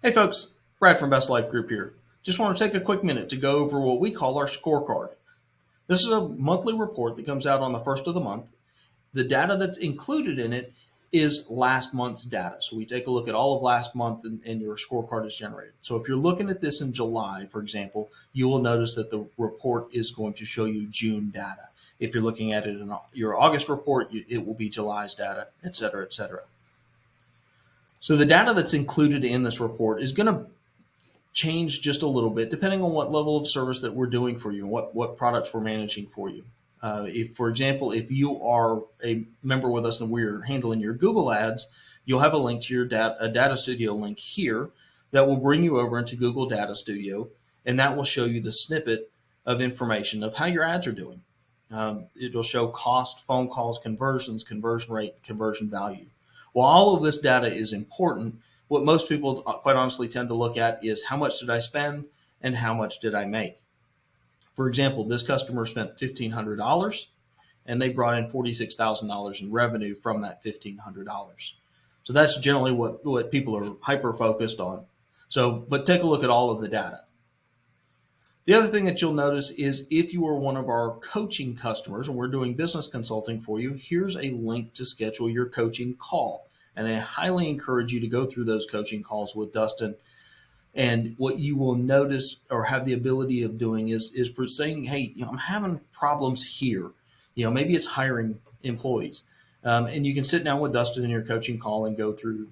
Hey folks, Brad from BestLyfe Group here. Just want to take a quick minute to go over what we call our scorecard. This is a monthly report that comes out on the first of the month. The data that's included in it is last month's data. So we take a look at all of last month and your scorecard is generated. So if you're looking at this in July, for example, you will notice that the report is going to show you June data. If you're looking at it in your August report, it will be July's data, et cetera, et cetera. So the data that's included in this report is going to change just a little bit depending on what level of service that we're doing for you and what products we're managing for you. If, for example, if you are a member with us and we're handling your Google ads, you'll have a link to your Data Studio link here that will bring you over into Google Data Studio, and that will show you the snippet of information of how your ads are doing. It'll show cost, phone calls, conversions, conversion rate, conversion value. While all of this data is important, what most people quite honestly tend to look at is how much did I spend and how much did I make. For example, this customer spent $1,500 and they brought in $46,000 in revenue from that $1,500. So that's generally what people are hyper focused on. But take a look at all of the data. The other thing that you'll notice is if you are one of our coaching customers and we're doing business consulting for you, here's a link to schedule your coaching call. And I highly encourage you to go through those coaching calls with Dustin. And what you will notice or have the ability of doing is saying, hey, I'm having problems here. Maybe it's hiring employees. And you can sit down with Dustin in your coaching call and go through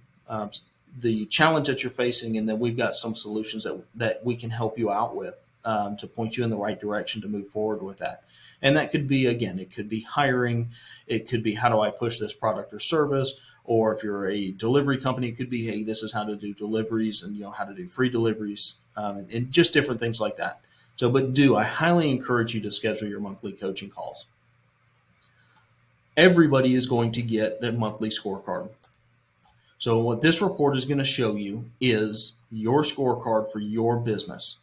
the challenge that you're facing. And then we've got some solutions that we can help you out with to point you in the right direction to move forward with that. And that could be, again, it could be hiring. It could be, how do I push this product or service? Or if you're a delivery company, it could be, hey, this is how to do deliveries and how to do free deliveries and just different things like that. I highly encourage you to schedule your monthly coaching calls. Everybody is going to get the monthly scorecard. So what this report is going to show you is your scorecard for your business.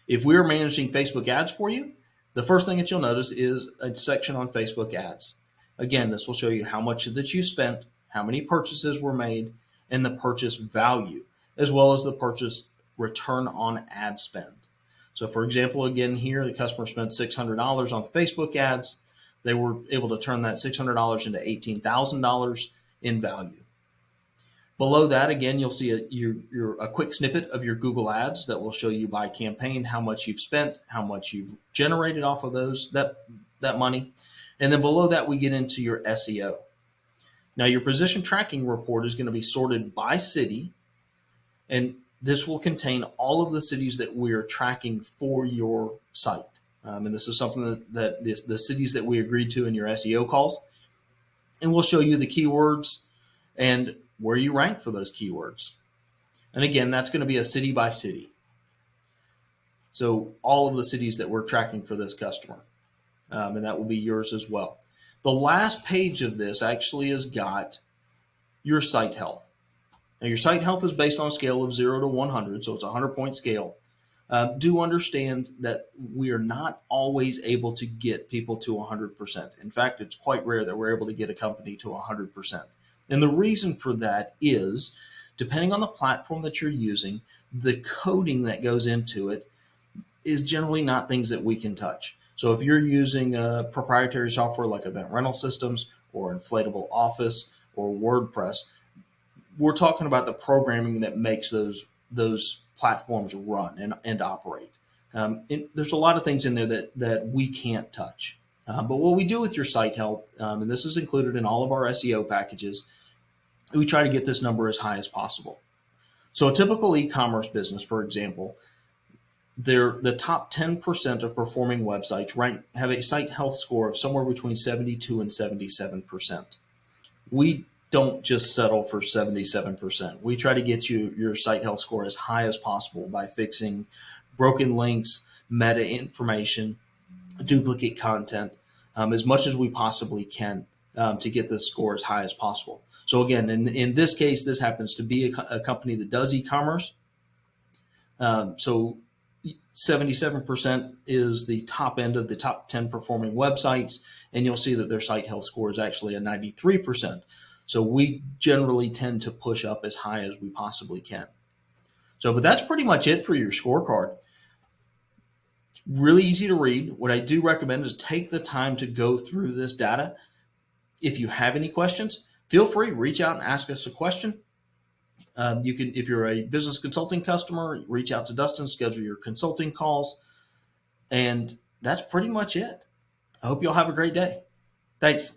If we're managing Facebook ads for you, the first thing that you'll notice is a section on Facebook ads. Again, this will show you how much that you spent, how many purchases were made, and the purchase value, as well as the purchase return on ad spend. So for example, again here, the customer spent $600 on Facebook ads. They were able to turn that $600 into $18,000 in value. Below that, again, you'll see a quick snippet of your Google ads that will show you by campaign how much you've spent, how much you've generated off of that money. And then below that, we get into your SEO. Now, your position tracking report is going to be sorted by city, and this will contain all of the cities that we're tracking for your site. And this is something that the cities that we agreed to in your SEO calls. And we'll show you the keywords and where you rank for those keywords. And again, that's going to be a city by city. So all of the cities that we're tracking for this customer. And that will be yours as well. The last page of this actually has got your site health. Now, your site health is based on a scale of 0 to 100, so it's a 100-point scale. Do understand that we are not always able to get people to 100%. In fact, it's quite rare that we're able to get a company to 100%. And the reason for that is, depending on the platform that you're using, the coding that goes into it is generally not things that we can touch. So if you're using proprietary software like Event Rental Systems or Inflatable Office or WordPress, we're talking about the programming that makes those platforms run and operate. There's a lot of things in there that we can't touch. But what we do with your site health, and this is included in all of our SEO packages, we try to get this number as high as possible. So a typical e-commerce business, for example, the top 10% of performing websites have a site health score of somewhere between 72 and 77%. We don't just settle for 77%. We try to get your site health score as high as possible by fixing broken links, meta information, duplicate content, as much as we possibly can to get this score as high as possible. So again, in this case, this happens to be a company that does e-commerce. So 77% is the top end of the top 10 performing websites, and you'll see that their site health score is actually a 93%. So we generally tend to push up as high as we possibly can. So, but that's pretty much it for your scorecard. It's really easy to read. What I do recommend is take the time to go through this data. If you have any questions, feel free, reach out and ask us a question. You can, if you're a business consulting customer, reach out to Dustin, schedule your consulting calls. And that's pretty much it. I hope you all have a great day. Thanks.